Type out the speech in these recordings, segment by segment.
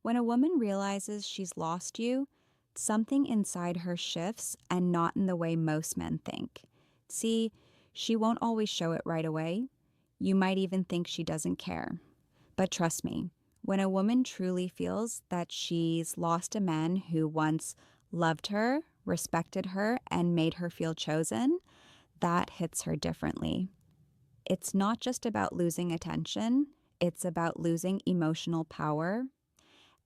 When a woman realizes she's lost you, something inside her shifts and not in the way most men think. See, she won't always show it right away. You might even think she doesn't care. But trust me, when a woman truly feels that she's lost a man who once loved her, respected her, and made her feel chosen, that hits her differently. It's not just about losing attention, it's about losing emotional power.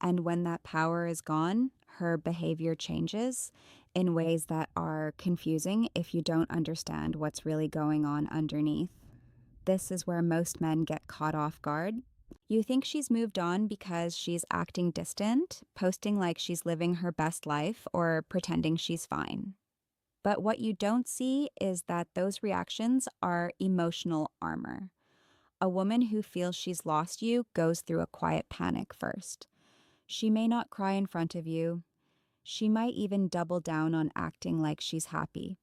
And when that power is gone, her behavior changes in ways that are confusing if you don't understand what's really going on underneath. This is where most men get caught off guard. You think she's moved on because she's acting distant, posting like she's living her best life, or pretending she's fine. But what you don't see is that those reactions are emotional armor. A woman who feels she's lost you goes through a quiet panic first. She may not cry in front of you. She might even double down on acting like she's happy.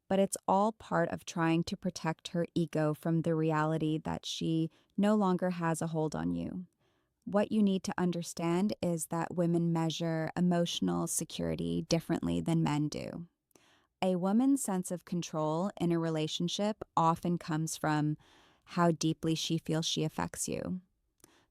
But it's all part of trying to protect her ego from the reality that she no longer has a hold on you. What you need to understand is that women measure emotional security differently than men do. A woman's sense of control in a relationship often comes from how deeply she feels she affects you.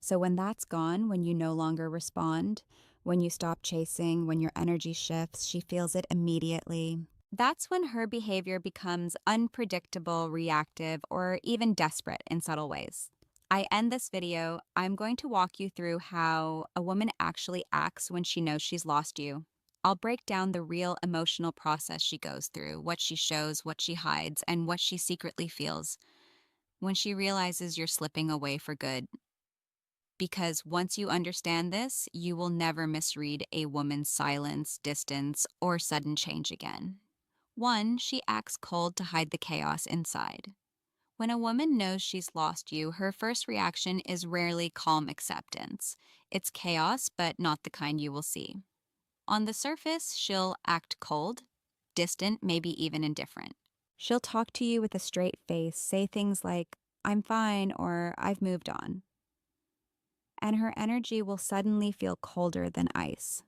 So when that's gone, when you no longer respond, when you stop chasing, when your energy shifts, she feels it immediately. That's when her behavior becomes unpredictable, reactive, or even desperate in subtle ways. I end this video. I'm going to walk you through how a woman actually acts when she knows she's lost you. I'll break down the real emotional process she goes through, what she shows, what she hides, and what she secretly feels when she realizes you're slipping away for good. Because once you understand this, you will never misread a woman's silence, distance, or sudden change again. 1. She acts cold to hide the chaos inside. When a woman knows she's lost you, her first reaction is rarely calm acceptance. It's chaos, but not the kind you will see. On the surface, she'll act cold, distant, maybe even indifferent. She'll talk to you with a straight face, say things like, "I'm fine," or "I've moved on." And her energy will suddenly feel colder than ice.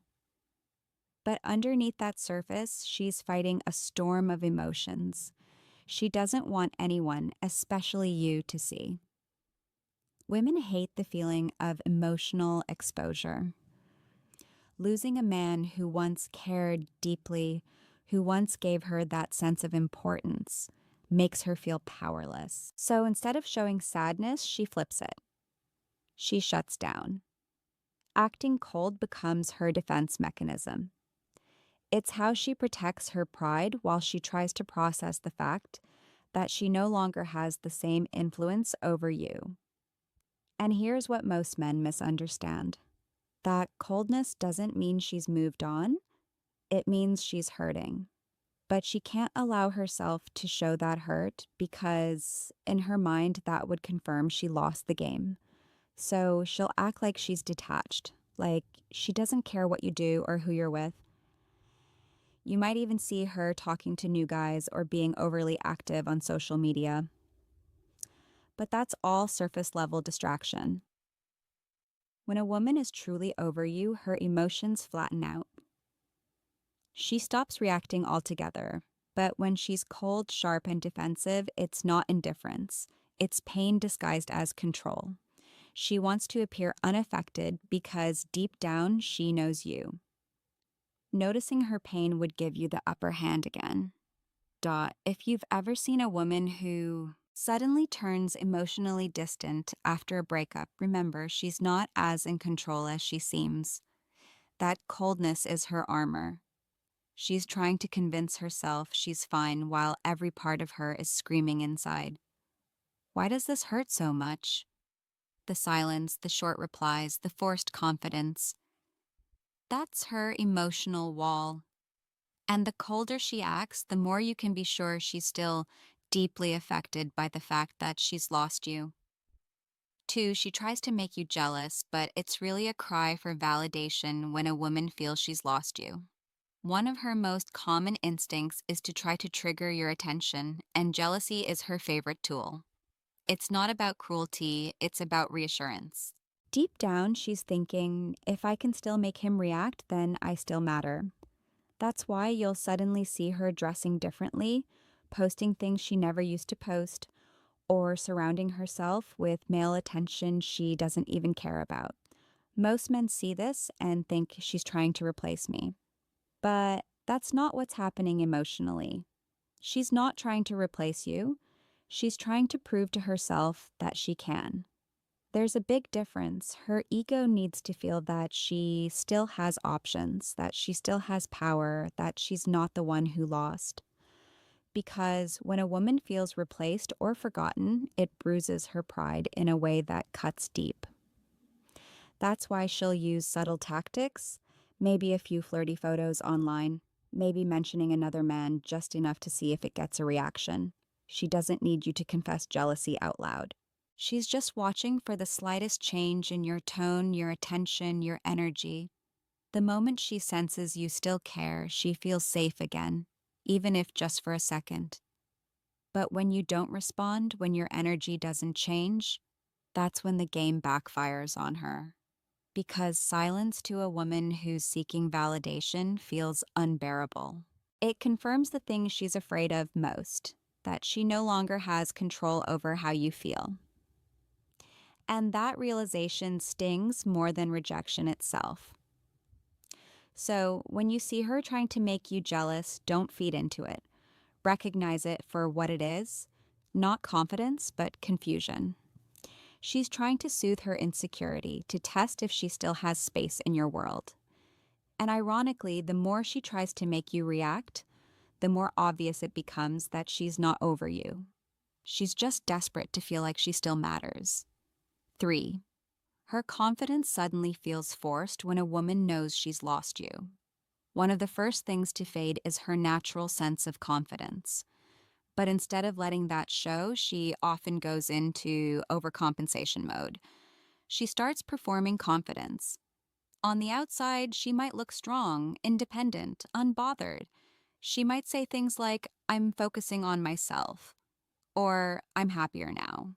But underneath that surface, she's fighting a storm of emotions she doesn't want anyone, especially you, to see. Women hate the feeling of emotional exposure. Losing a man who once cared deeply, who once gave her that sense of importance, makes her feel powerless. So instead of showing sadness, she flips it. She shuts down. Acting cold becomes her defense mechanism. It's how she protects her pride while she tries to process the fact that she no longer has the same influence over you. And here's what most men misunderstand: that coldness doesn't mean she's moved on, it means she's hurting. But she can't allow herself to show that hurt because, in her mind, that would confirm she lost the game. So she'll act like she's detached, like she doesn't care what you do or who you're with. You might even see her talking to new guys or being overly active on social media. But that's all surface level distraction. When a woman is truly over you, her emotions flatten out. She stops reacting altogether. But when she's cold, sharp, and defensive, it's not indifference. It's pain disguised as control. She wants to appear unaffected because deep down she knows you. Noticing her pain would give you the upper hand again. If you've ever seen a woman who suddenly turns emotionally distant after a breakup, remember, she's not as in control as she seems. That coldness is her armor. She's trying to convince herself she's fine while every part of her is screaming inside. Why does this hurt so much? The silence, the short replies, the forced confidence. That's her emotional wall. And the colder she acts, the more you can be sure she's still deeply affected by the fact that she's lost you. 2, she tries to make you jealous, but it's really a cry for validation when a woman feels she's lost you. One of her most common instincts is to try to trigger your attention, and jealousy is her favorite tool. It's not about cruelty, it's about reassurance. Deep down, she's thinking, if I can still make him react, then I still matter. That's why you'll suddenly see her dressing differently, posting things she never used to post, or surrounding herself with male attention she doesn't even care about. Most men see this and think she's trying to replace me. But that's not what's happening emotionally. She's not trying to replace you. She's trying to prove to herself that she can. There's a big difference. Her ego needs to feel that she still has options, that she still has power, that she's not the one who lost. Because when a woman feels replaced or forgotten, it bruises her pride in a way that cuts deep. That's why she'll use subtle tactics, maybe a few flirty photos online, maybe mentioning another man just enough to see if it gets a reaction. She doesn't need you to confess jealousy out loud. She's just watching for the slightest change in your tone, your attention, your energy. The moment she senses you still care, she feels safe again, even if just for a second. But when you don't respond, when your energy doesn't change, that's when the game backfires on her. Because silence to a woman who's seeking validation feels unbearable. It confirms the thing she's afraid of most, that she no longer has control over how you feel. And that realization stings more than rejection itself. So when you see her trying to make you jealous, don't feed into it. Recognize it for what it is, not confidence, but confusion. She's trying to soothe her insecurity, to test if she still has space in your world. And ironically, the more she tries to make you react, the more obvious it becomes that she's not over you. She's just desperate to feel like she still matters. 3. Her confidence suddenly feels forced when a woman knows she's lost you. One of the first things to fade is her natural sense of confidence. But instead of letting that show, she often goes into overcompensation mode. She starts performing confidence. On the outside, she might look strong, independent, unbothered. She might say things like, I'm focusing on myself, or I'm happier now.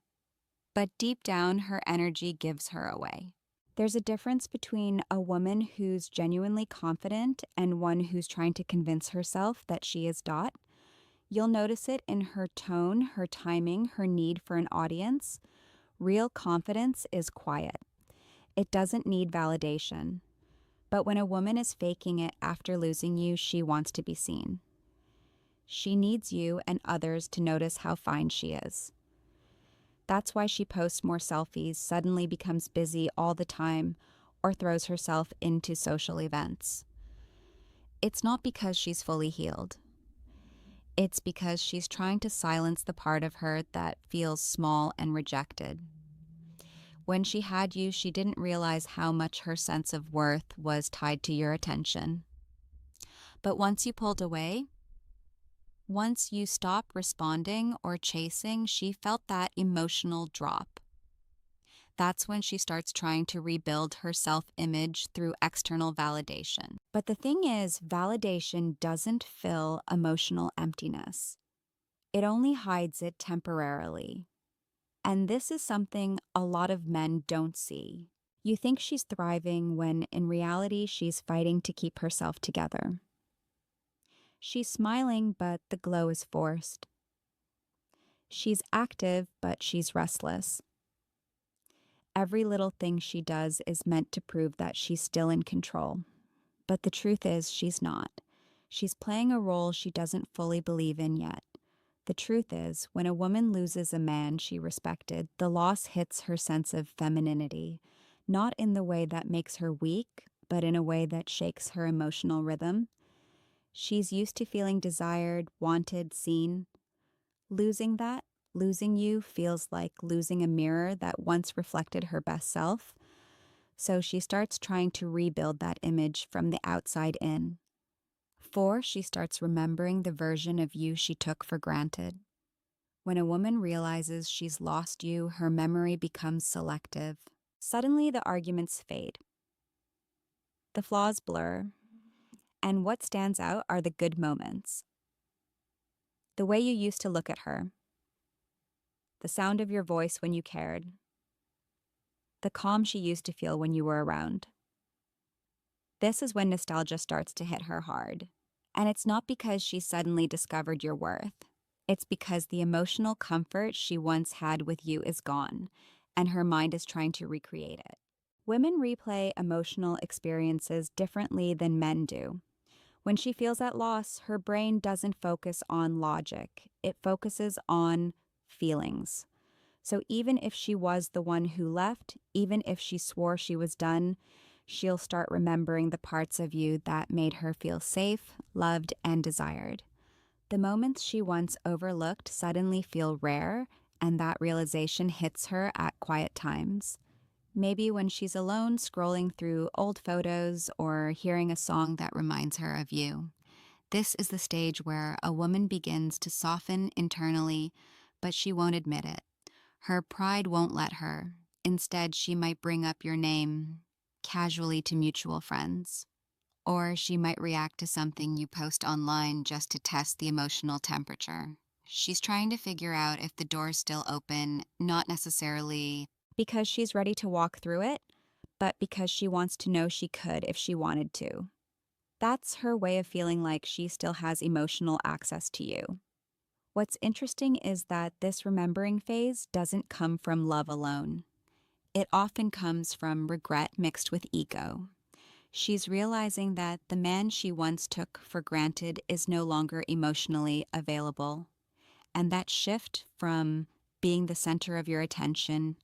But deep down, her energy gives her away. There's a difference between a woman who's genuinely confident and one who's trying to convince herself that she is Dot. You'll notice it in her tone, her timing, her need for an audience. Real confidence is quiet. It doesn't need validation. But when a woman is faking it after losing you, she wants to be seen. She needs you and others to notice how fine she is. That's why she posts more selfies, suddenly becomes busy all the time, or throws herself into social events. It's not because she's fully healed. It's because she's trying to silence the part of her that feels small and rejected. When she had you, she didn't realize how much her sense of worth was tied to your attention. But once you pulled away, once you stopped responding or chasing, she felt that emotional drop. That's when she starts trying to rebuild her self-image through external validation. But the thing is, validation doesn't fill emotional emptiness. It only hides it temporarily. And this is something a lot of men don't see. You think she's thriving when in reality she's fighting to keep herself together. She's smiling, but the glow is forced. She's active, but she's restless. Every little thing she does is meant to prove that she's still in control. But the truth is, she's not. She's playing a role she doesn't fully believe in yet. The truth is, when a woman loses a man she respected, the loss hits her sense of femininity, not in the way that makes her weak, but in a way that shakes her emotional rhythm. She's used to feeling desired, wanted, seen. Losing that, losing you, feels like losing a mirror that once reflected her best self. So she starts trying to rebuild that image from the outside in. 4, she starts remembering the version of you she took for granted. When a woman realizes she's lost you, her memory becomes selective. Suddenly, the arguments fade. The flaws blur. And what stands out are the good moments. The way you used to look at her. The sound of your voice when you cared. the calm she used to feel when you were around. This is when nostalgia starts to hit her hard. And it's not because she suddenly discovered your worth. It's because the emotional comfort she once had with you is gone, and her mind is trying to recreate it. Women replay emotional experiences differently than men do. When she feels at loss, her brain doesn't focus on logic, it focuses on feelings. So even if she was the one who left, even if she swore she was done, she'll start remembering the parts of you that made her feel safe, loved, and desired. The moments she once overlooked suddenly feel rare, and that realization hits her at quiet times. Maybe when she's alone scrolling through old photos or hearing a song that reminds her of you. This is the stage where a woman begins to soften internally, but she won't admit it. Her pride won't let her. Instead, she might bring up your name casually to mutual friends. Or she might react to something you post online just to test the emotional temperature. She's trying to figure out if the door's still open, not necessarily because she's ready to walk through it, but because she wants to know she could if she wanted to. That's her way of feeling like she still has emotional access to you. What's interesting is that this remembering phase doesn't come from love alone. It often comes from regret mixed with ego. She's realizing that the man she once took for granted is no longer emotionally available. And that shift from being the center of your attention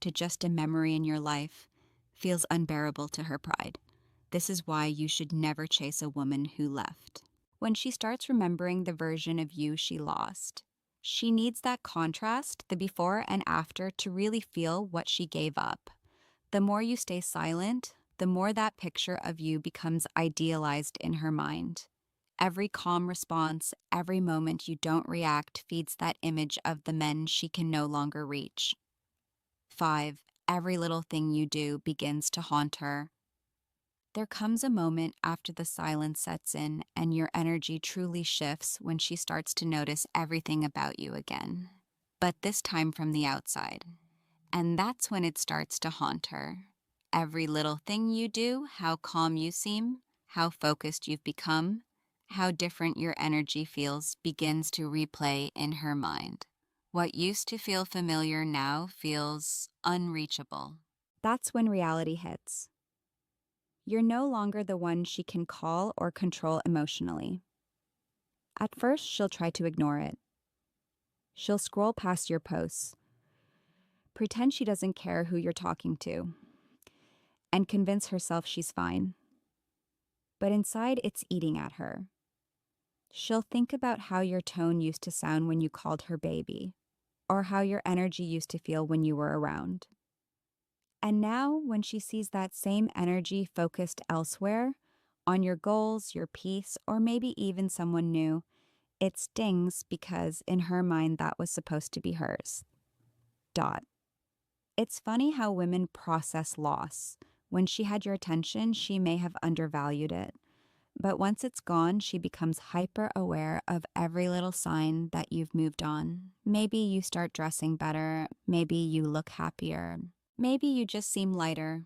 to just a memory in your life feels unbearable to her pride. This is why you should never chase a woman who left. When she starts remembering the version of you she lost, she needs that contrast, the before and after, to really feel what she gave up. The more you stay silent, the more that picture of you becomes idealized in her mind. Every calm response, every moment you don't react feeds that image of the men she can no longer reach. 5. Every little thing you do begins to haunt her. There comes a moment after the silence sets in and your energy truly shifts when she starts to notice everything about you again, but this time from the outside. And that's when it starts to haunt her. Every little thing you do, how calm you seem, how focused you've become, how different your energy feels begins to replay in her mind. What used to feel familiar now feels unreachable. That's when reality hits. You're no longer the one she can call or control emotionally. At first, she'll try to ignore it. She'll scroll past your posts, pretend she doesn't care who you're talking to, and convince herself she's fine. But inside, it's eating at her. She'll think about how your tone used to sound when you called her baby, or how your energy used to feel when you were around. And now, when she sees that same energy focused elsewhere, on your goals, your peace, or maybe even someone new, it stings because in her mind that was supposed to be hers. Dot. It's funny how women process loss. When she had your attention, she may have undervalued it. But once it's gone, she becomes hyper aware of every little sign that you've moved on. Maybe you start dressing better. Maybe you look happier. Maybe you just seem lighter.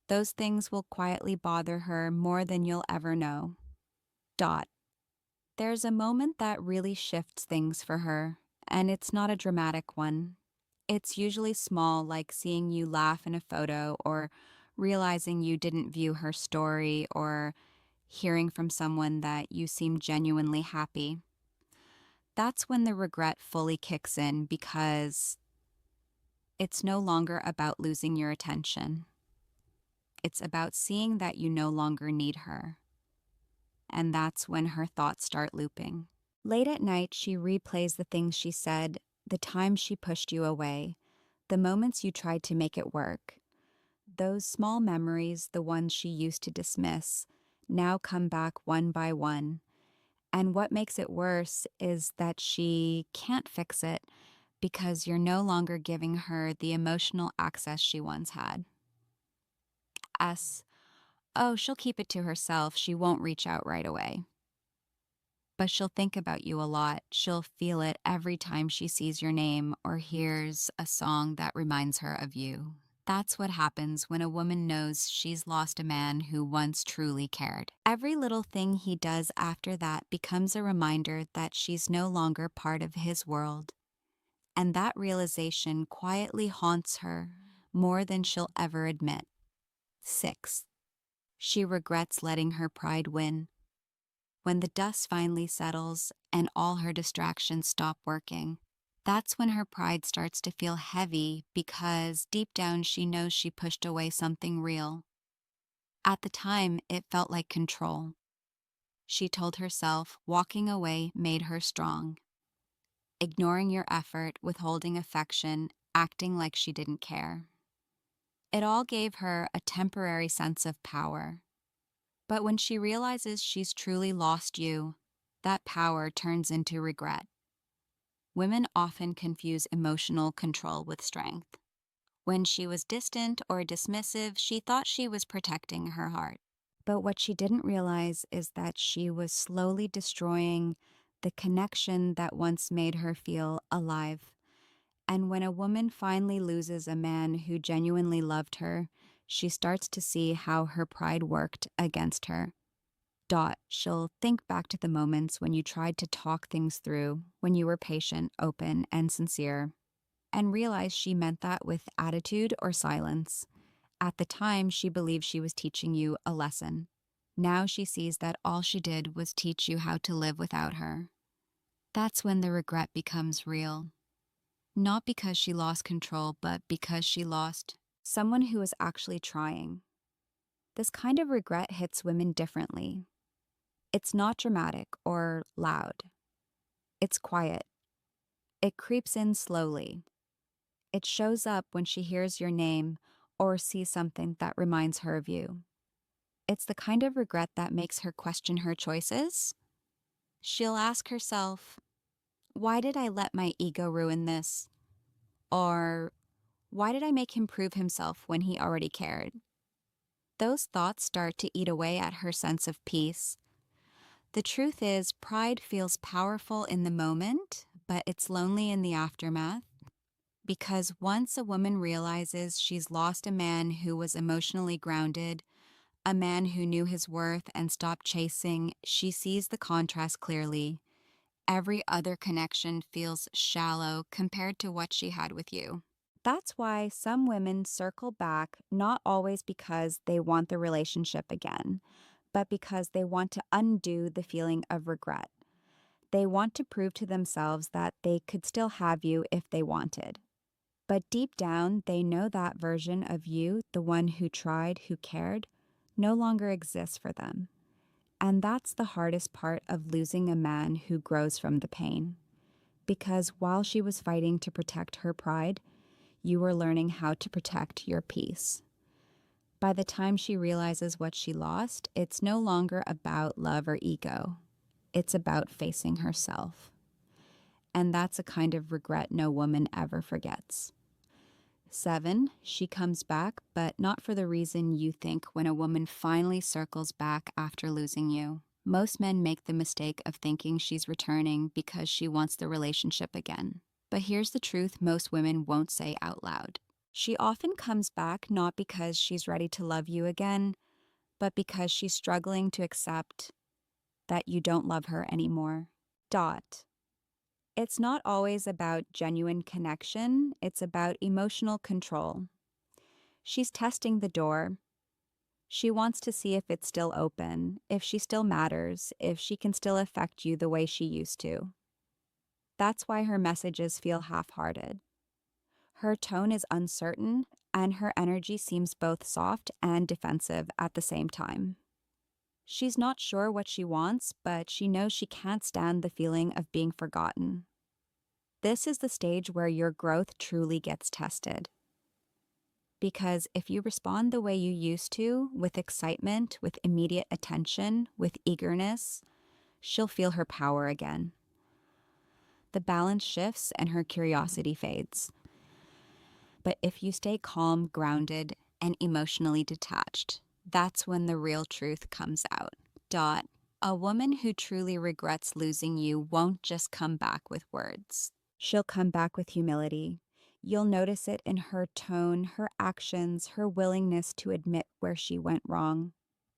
Those things will quietly bother her more than you'll ever know. Dot. There's a moment that really shifts things for her, and it's not a dramatic one. It's usually small, like seeing you laugh in a photo or realizing you didn't view her story or hearing from someone that you seem genuinely happy. That's when the regret fully kicks in because it's no longer about losing your attention. It's about seeing that you no longer need her. And that's when her thoughts start looping. Late at night, she replays the things she said, the times she pushed you away, the moments you tried to make it work. Those small memories, the ones she used to dismiss, now come back one by one. And what makes it worse is that she can't fix it because you're no longer giving her the emotional access she once had. S. Oh, she'll keep it to herself. She won't reach out right away. But she'll think about you a lot. She'll feel it every time she sees your name or hears a song that reminds her of you. That's what happens when a woman knows she's lost a man who once truly cared. Every little thing he does after that becomes a reminder that she's no longer part of his world. And that realization quietly haunts her more than she'll ever admit. 6. She regrets letting her pride win. When the dust finally settles and all her distractions stop working, that's when her pride starts to feel heavy because deep down she knows she pushed away something real. At the time, it felt like control. She told herself walking away made her strong. Ignoring your effort, withholding affection, acting like she didn't care. It all gave her a temporary sense of power. But when she realizes she's truly lost you, that power turns into regret. Women often confuse emotional control with strength. When she was distant or dismissive, she thought she was protecting her heart. But what she didn't realize is that she was slowly destroying the connection that once made her feel alive. And when a woman finally loses a man who genuinely loved her, she starts to see how her pride worked against her. She'll think back to the moments when you tried to talk things through, when you were patient, open, and sincere, and realize she meant that with attitude or silence. At the time, she believed she was teaching you a lesson. Now she sees that all she did was teach you how to live without her. That's when the regret becomes real. Not because she lost control, but because she lost someone who was actually trying. This kind of regret hits women differently. It's not dramatic or loud. It's quiet. It creeps in slowly. It shows up when she hears your name or sees something that reminds her of you. It's the kind of regret that makes her question her choices. She'll ask herself, why did I let my ego ruin this? Or why did I make him prove himself when he already cared? Those thoughts start to eat away at her sense of peace. The truth is, pride feels powerful in the moment, but it's lonely in the aftermath. Because once a woman realizes she's lost a man who was emotionally grounded, a man who knew his worth and stopped chasing, she sees the contrast clearly. Every other connection feels shallow compared to what she had with you. That's why some women circle back, not always because they want the relationship again, but because they want to undo the feeling of regret. They want to prove to themselves that they could still have you if they wanted. But deep down, they know that version of you, the one who tried, who cared, no longer exists for them. And that's the hardest part of losing a man who grows from the pain. Because while she was fighting to protect her pride, you were learning how to protect your peace. By the time she realizes what she lost, it's no longer about love or ego. It's about facing herself. And that's a kind of regret no woman ever forgets. 7, she comes back, but not for the reason you think when a woman finally circles back after losing you. Most men make the mistake of thinking she's returning because she wants the relationship again. But here's the truth most women won't say out loud. She often comes back not because she's ready to love you again, but because she's struggling to accept that you don't love her anymore. It's not always about genuine connection, it's about emotional control. She's testing the door. She wants to see if it's still open, if she still matters, if she can still affect you the way she used to. That's why her messages feel half-hearted. Her tone is uncertain, and her energy seems both soft and defensive at the same time. She's not sure what she wants, but she knows she can't stand the feeling of being forgotten. This is the stage where your growth truly gets tested. Because if you respond the way you used to, with excitement, with immediate attention, with eagerness, she'll feel her power again. The balance shifts and her curiosity fades. But if you stay calm, grounded, and emotionally detached, that's when the real truth comes out. A woman who truly regrets losing you won't just come back with words. She'll come back with humility. You'll notice it in her tone, her actions, her willingness to admit where she went wrong.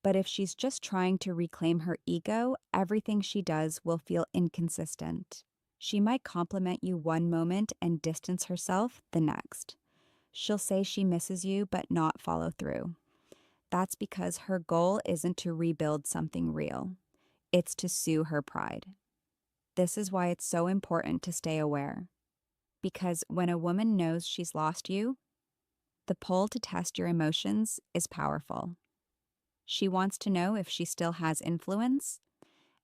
But if she's just trying to reclaim her ego, everything she does will feel inconsistent. She might compliment you one moment and distance herself the next. She'll say she misses you but not follow through. That's because her goal isn't to rebuild something real. It's to soothe her pride. This is why it's so important to stay aware. Because when a woman knows she's lost you, the pull to test your emotions is powerful. She wants to know if she still has influence,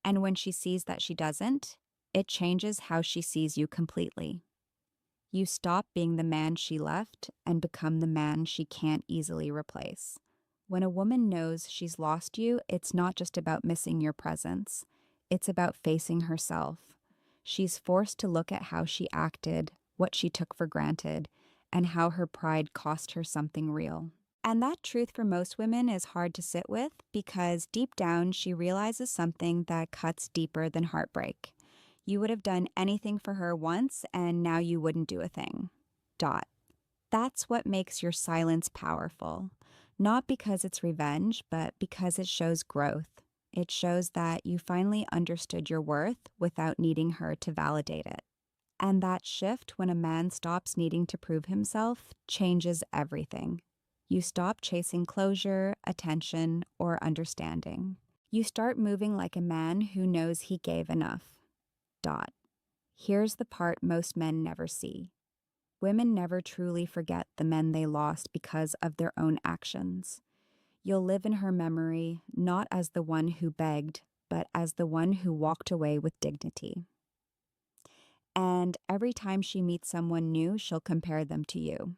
and when she sees that she doesn't, it changes how she sees you completely. You stop being the man she left and become the man she can't easily replace. When a woman knows she's lost you, it's not just about missing your presence. It's about facing herself. She's forced to look at how she acted, what she took for granted, and how her pride cost her something real. And that truth for most women is hard to sit with because deep down she realizes something that cuts deeper than heartbreak. You would have done anything for her once and now you wouldn't do a thing. Dot. That's what makes your silence powerful. Not because it's revenge, but because it shows growth. It shows that you finally understood your worth without needing her to validate it. And that shift when a man stops needing to prove himself changes everything. You stop chasing closure, attention, or understanding. You start moving like a man who knows he gave enough. Dot. Here's the part most men never see. Women never truly forget the men they lost because of their own actions. You'll live in her memory not as the one who begged, but as the one who walked away with dignity. And every time she meets someone new, she'll compare them to you.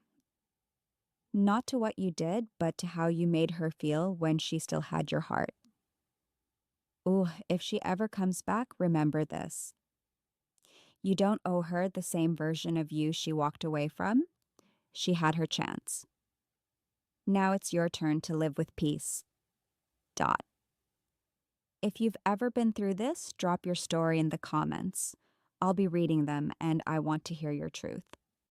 Not to what you did, but to how you made her feel when she still had your heart. Ooh, if she ever comes back, remember this. You don't owe her the same version of you she walked away from. She had her chance. Now it's your turn to live with peace. Dot. If you've ever been through this, drop your story in the comments. I'll be reading them and I want to hear your truth.